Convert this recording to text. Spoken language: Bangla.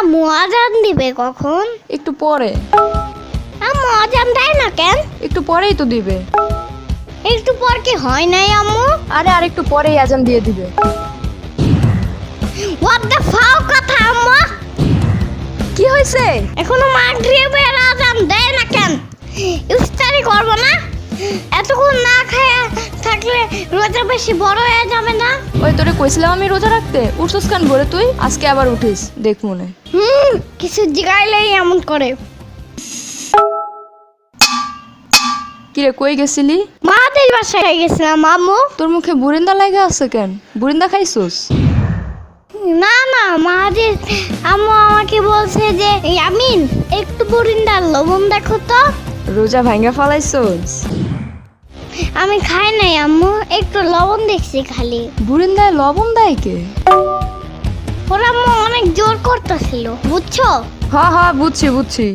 আম্মু আজান দিবে কখন? একটু পরে। আম্মু আজান দেয় না কেন? একটু পরেই তো দিবে। একটু পর কি হয় নাই আম্মু? আরে আর একটু পরেই আজান দিয়ে দিবে। হোয়াট দ্য ফাও কথা আম্মু? কি হয়েছে? এখনো মাগরিবের আজান দেয় না কেন? ইফতারি করব না? এতক্ষণ না খায়া থাকলে রোজা বেশি বড় হয়ে যাবে না? ওই তোরে কইছিলাম আমি রোজা রাখতে, উঠছস কান ভরে তুই? আজকে আবার উঠিস, দেখ মনে। কিছু জিগাইলেই এমন করে। কিরে কই গেছিলি? মাদের বাসায় গেছিলাম আম্মু। তোর মুখে বুরিন্দা লাগা আছে কেন? বুরিন্দা খাইছস? না না মাদের আম্মু আমাকে বলছে যে আমিন একটু বরিন্দার লবণ দেখো তো। রোজা ভাঙ্গা ফালাইছস? আমি খাই নাই আম্মু, একটু লবণ দেখছি খালি। বুরিন্দায় লবণ দেয় কে? ওরা আম্মু অনেক জোর করতেছিল বুঝছো? হ্যাঁ হ্যাঁ বুঝছি বুঝছি।